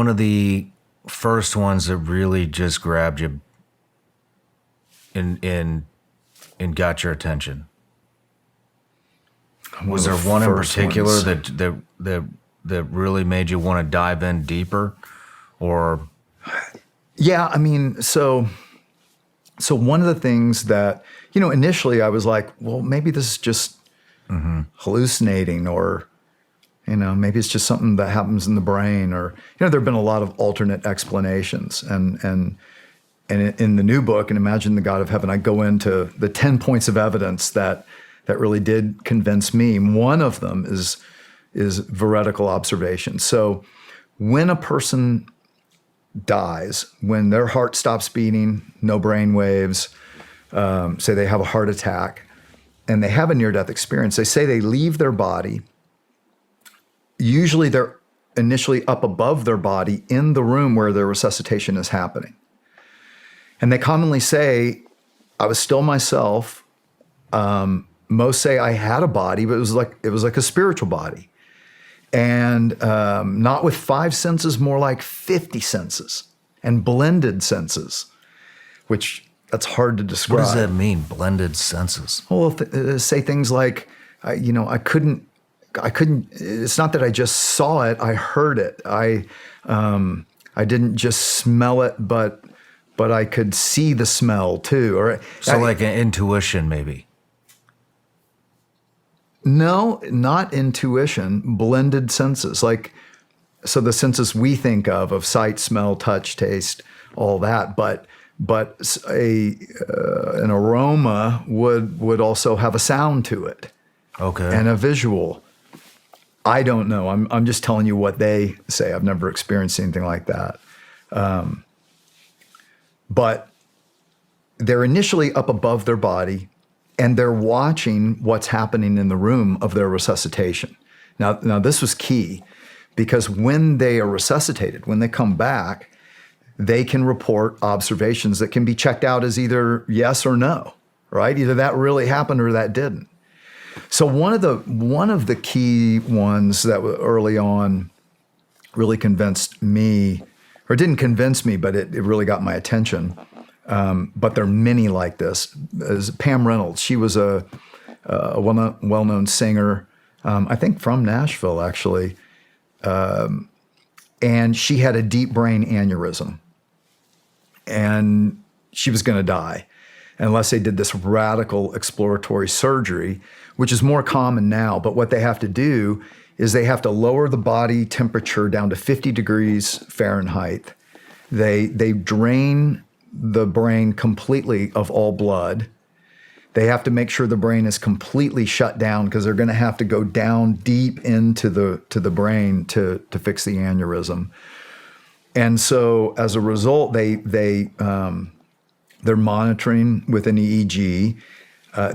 one of the first ones that really just grabbed you and got your attention? Was there one in particular that really made you want to dive in deeper, or? Yeah, I mean, so one of the things that, initially I was like, well, maybe this is just hallucinating, or, maybe it's just something that happens in the brain, or, there have been a lot of alternate explanations. And in the new book, and Imagine the God of Heaven, I go into the 10 points of evidence that really did convince me. One of them is veridical observation. So when a person dies, when their heart stops beating, no brain waves, say they have a heart attack, and they have a near-death experience, they say they leave their body. Usually they're initially up above their body in the room where their resuscitation is happening. And they commonly say, I was still myself. Most say I had a body, but it was like a spiritual body. And not with 5 senses, more like 50 senses and blended senses, which that's hard to describe. What does that mean, blended senses? Well, say things like, I couldn't, it's not that I just saw it, I heard it. I didn't just smell it, but I could see the smell too. So like an intuition maybe. No, not intuition, blended senses. So the senses we think of sight, smell, touch, taste, all that, but an aroma would also have a sound to it. Okay. And a visual. I don't know. I'm just telling you what they say. I've never experienced anything like that. But they're initially up above their body, and they're watching what's happening in the room of their resuscitation. Now this was key, because when they are resuscitated, when they come back, they can report observations that can be checked out as either yes or no, right? Either that really happened or that didn't. So one of the key ones that early on really convinced me, or didn't convince me, but it really got my attention. But there are many like this. Is Pam Reynolds. She was a well-known singer, I think from Nashville, actually. And she had a deep brain aneurysm. And she was going to die unless they did this radical exploratory surgery, which is more common now. But what they have to do is they have to lower the body temperature down to 50 degrees Fahrenheit. They drain the brain completely of all blood. They have to make sure the brain is completely shut down, because they're going to have to go down deep into the brain to fix the aneurysm. And so as a result, they're monitoring with an EEG.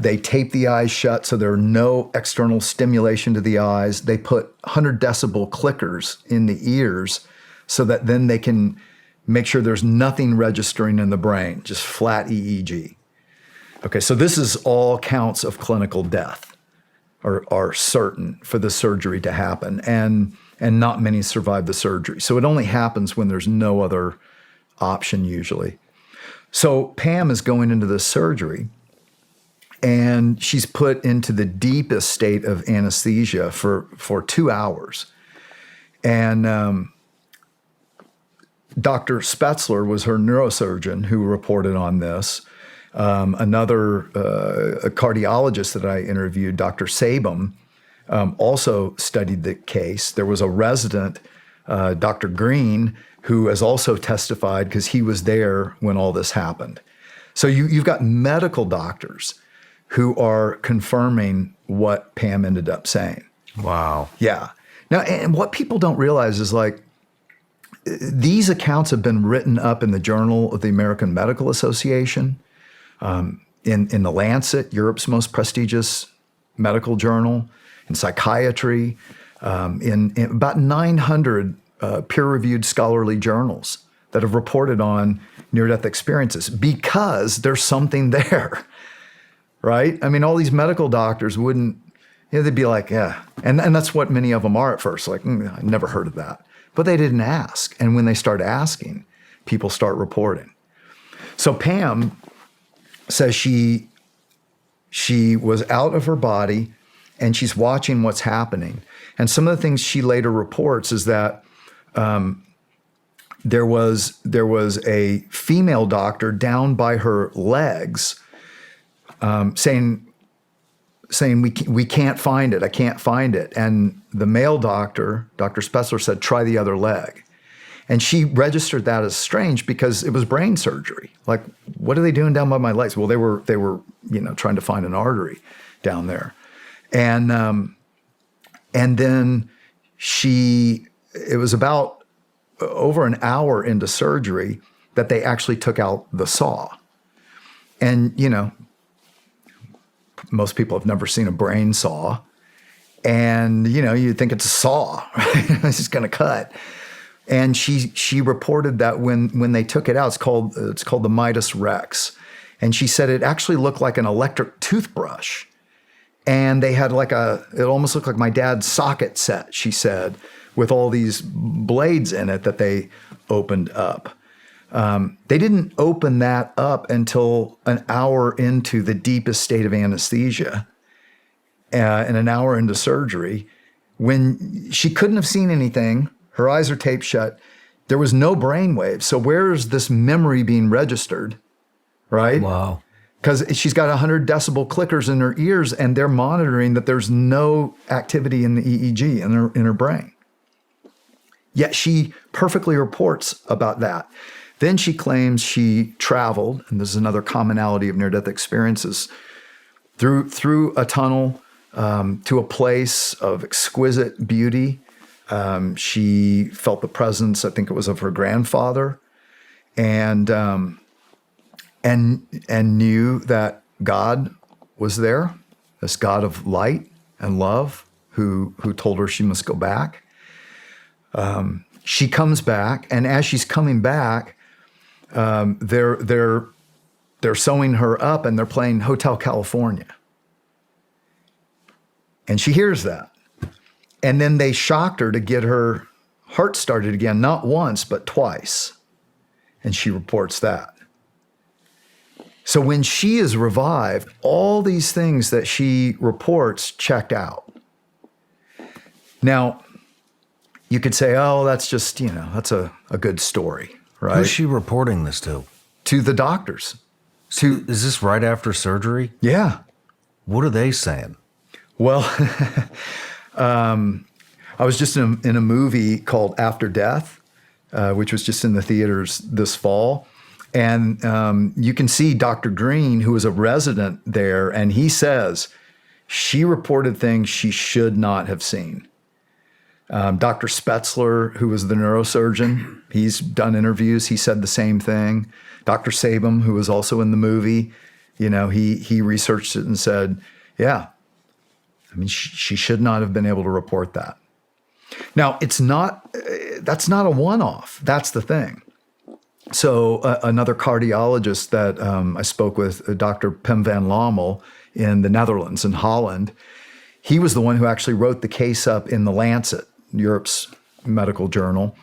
They tape the eyes shut so there are no external stimulation to the eyes. They put 100 decibel clickers in the ears so that then they can make sure there's nothing registering in the brain, just flat EEG. Okay, so this is all counts of clinical death are certain for the surgery to happen, and not many survive the surgery. So it only happens when there's no other option usually. So Pam is going into this surgery, and she's put into the deepest state of anesthesia for 2 hours. And Dr. Spetzler was her neurosurgeon who reported on this. Another a cardiologist that I interviewed, Dr. Sabum, also studied the case. There was a resident, Dr. Green, who has also testified because he was there when all this happened. So you've got medical doctors who are confirming what Pam ended up saying. Wow. Yeah. Now, and what people don't realize is these accounts have been written up in the Journal of the American Medical Association, in the Lancet, Europe's most prestigious medical journal, in psychiatry, in about 900 peer-reviewed scholarly journals that have reported on near-death experiences, because there's something there, right? I mean, all these medical doctors wouldn't, they'd be like, yeah. And that's what many of them are at first, I never heard of that. but they didn't ask. And when they start asking, people start reporting. So Pam says she was out of her body and she's watching what's happening. And some of the things she later reports is that there was a female doctor down by her legs saying we can't find it. I can't find it. And the male doctor, Dr. Spetzler, said, try the other leg. And she registered that as strange because it was brain surgery. Like, what are they doing down by my legs? Well, they were trying to find an artery down there. And then it was about over an hour into surgery that they actually took out the saw. And, most people have never seen a brain saw. And, you think it's a saw, right? It's just going to cut. And she reported that when they took it out, it's called the Midas Rex. And she said it actually looked like an electric toothbrush. And they had it almost looked like my dad's socket set, she said, with all these blades in it that they opened up. They didn't open that up until an hour into the deepest state of anesthesia and an hour into surgery, when she couldn't have seen anything. Her eyes are taped shut. There was no brain waves. So where is this memory being registered, right? Wow. Because she's got 100 decibel clickers in her ears, and they're monitoring that there's no activity in the EEG in her brain. Yet she perfectly reports about that. Then she claims she traveled, and this is another commonality of near-death experiences, through a tunnel to a place of exquisite beauty. She felt the presence, I think it was of her grandfather, and knew that God was there, this God of light and love, who told her she must go back. She comes back, and as she's coming back, they're sewing her up and they're playing Hotel California, and she hears that. And then they shocked her to get her heart started again, not once, but twice. And she reports that. So when she is revived, all these things that she reports checked out. Now, you could say, oh, that's just, that's a good story, right? Who's she reporting this to? To the doctors. Is this right after surgery? Yeah. What are they saying? Well, I was just in a movie called After Death, which was just in the theaters this fall. And you can see Dr. Green, who was a resident there, and he says she reported things she should not have seen. Dr. Spetzler, who was the neurosurgeon, he's done interviews. He said the same thing. Dr. Sabum, who was also in the movie, he researched it and said, yeah, she should not have been able to report that. Now, that's not a one-off. That's the thing. So another cardiologist that I spoke with, Dr. Pim van Lommel in the Netherlands, in Holland, he was the one who actually wrote the case up in the Lancet, Europe's medical journal,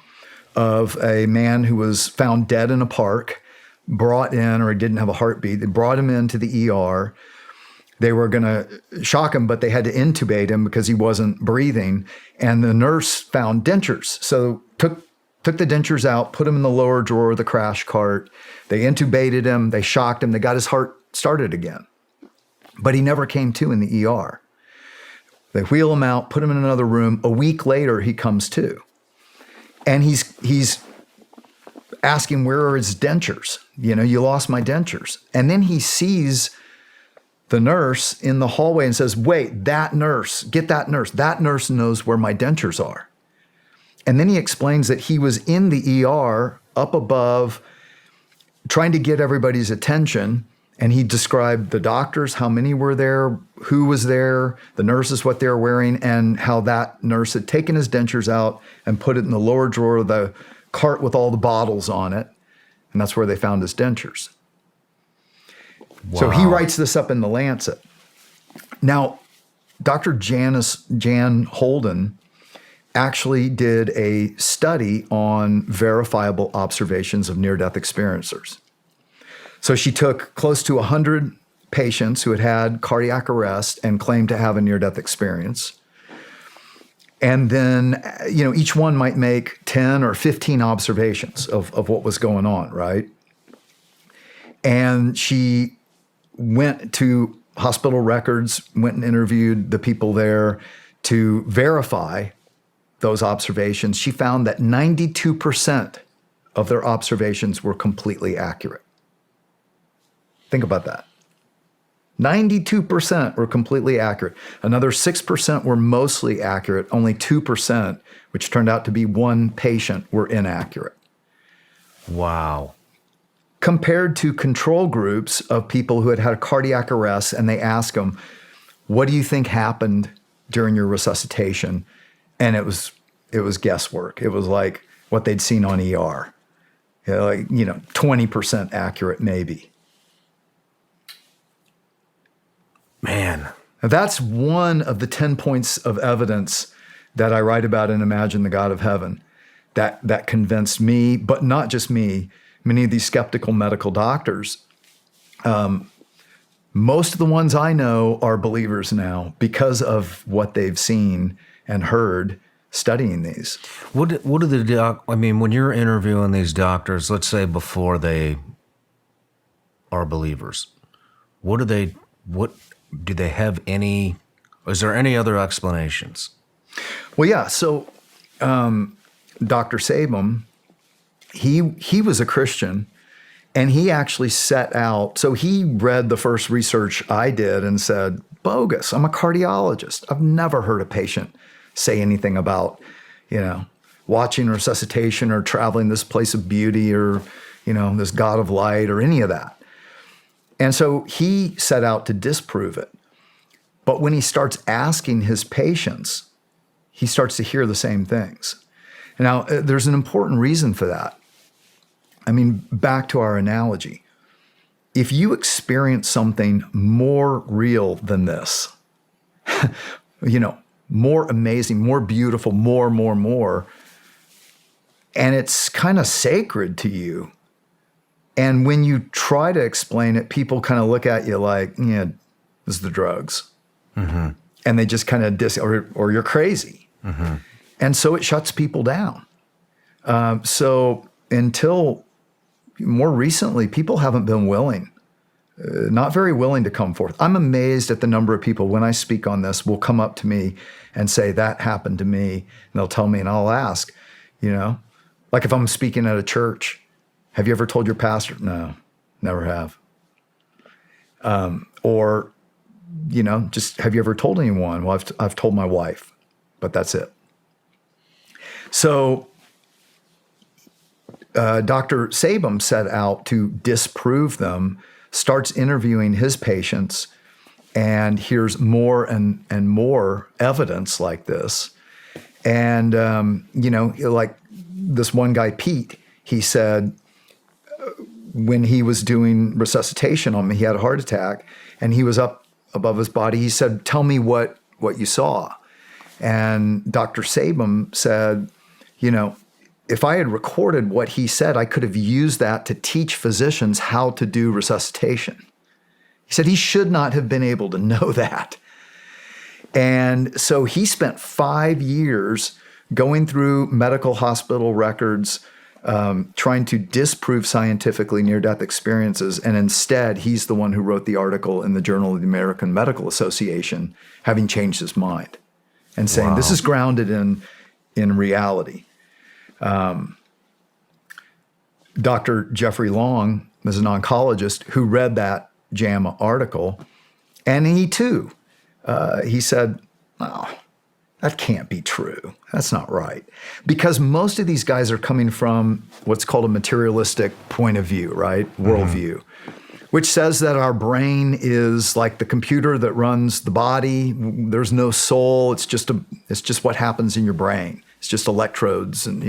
of a man who was found dead in a park, brought in, or he didn't have a heartbeat. They brought him into the ER. They were going to shock him, but they had to intubate him because he wasn't breathing. And the nurse found dentures. So took the dentures out, put him in the lower drawer of the crash cart. They intubated him. They shocked him. They got his heart started again. But he never came to in the ER. They wheel him out, put him in another room. A week later, he comes to. And he's asking, where are his dentures? You lost my dentures. And then he sees the nurse in the hallway and says, wait, that nurse, get that nurse. That nurse knows where my dentures are. And then he explains that he was in the ER up above trying to get everybody's attention. And he described the doctors, how many were there, who was there, the nurses, what they were wearing, and how that nurse had taken his dentures out and put it in the lower drawer of the cart with all the bottles on it. And that's where they found his dentures. Wow. So he writes this up in the Lancet. Now, Dr. Jan Holden actually did a study on verifiable observations of near-death experiencers. So she took close to 100 patients who had had cardiac arrest and claimed to have a near-death experience. And then, each one might make 10 or 15 observations of what was going on, right? And she went to hospital records, went and interviewed the people there to verify those observations. She found that 92% of their observations were completely accurate. Think about that. 92% were completely accurate. Another 6% were mostly accurate. Only 2%, which turned out to be one patient, were inaccurate. Wow. Compared to control groups of people who had had a cardiac arrest, and they asked them, what do you think happened during your resuscitation? And it was guesswork. It was like what they'd seen on ER. 20% accurate maybe. Man. Now, that's one of the 10 points of evidence that I write about in Imagine the God of Heaven that convinced me, but not just me, many of these skeptical medical doctors. Most of the ones I know are believers now because of what they've seen and heard studying these. What do when you're interviewing these doctors, let's say before they are believers, do they have any, is there any other explanations? Well, yeah. So Dr. Sabum, he was a Christian, and he actually set out. So he read the first research I did and said, bogus. I'm a cardiologist. I've never heard a patient say anything about, watching resuscitation or traveling this place of beauty or, this God of light or any of that. And so he set out to disprove it. But when he starts asking his patients, he starts to hear the same things. Now, there's an important reason for that. Back to our analogy. If you experience something more real than this, more amazing, more beautiful, more, and it's kind of sacred to you, and when you try to explain it, people kind of look at you like, this is the drugs. Mm-hmm. And they just kind of or you're crazy. Mm-hmm. And so it shuts people down. So until more recently, people haven't been willing, not very willing to come forth. I'm amazed at the number of people, when I speak on this, will come up to me and say, that happened to me. And they'll tell me, and I'll ask, like if I'm speaking at a church, have you ever told your pastor? No, never have. Or, just have you ever told anyone? Well, I've told my wife, but that's it. So Dr. Sabum set out to disprove them, starts interviewing his patients, and hears more and more evidence like this. And, like this one guy, Pete, he said, when he was doing resuscitation on me, he had a heart attack, and he was up above his body. He said, tell me what you saw. And Dr. Sabum said, if I had recorded what he said, I could have used that to teach physicians how to do resuscitation. He said he should not have been able to know that. And so he spent 5 years going through medical hospital records, trying to disprove scientifically near-death experiences, and instead, he's the one who wrote the article in the Journal of the American Medical Association, having changed his mind and saying, wow, this is grounded in reality. Dr. Jeffrey Long is an oncologist who read that JAMA article, and he too, he said, oh, that can't be true. That's not right. Because most of these guys are coming from what's called a materialistic point of view, right? Worldview, which says that our brain is like the computer that runs the body. There's no soul. It's just what happens in your brain. It's just electrodes and,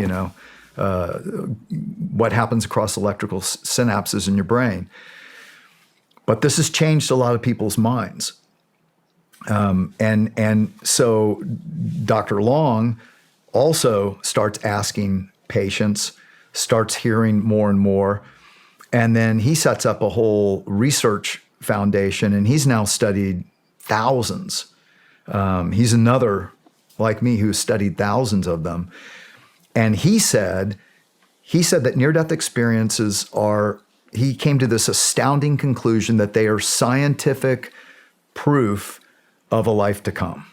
what happens across electrical synapses in your brain. But this has changed a lot of people's minds. And so Dr. Long also starts asking patients, starts hearing more and more. And then he sets up a whole research foundation, and he's now studied thousands. He's another like me who studied thousands of them. And he said that near-death experiences he came to this astounding conclusion that they are scientific proof of a life to come.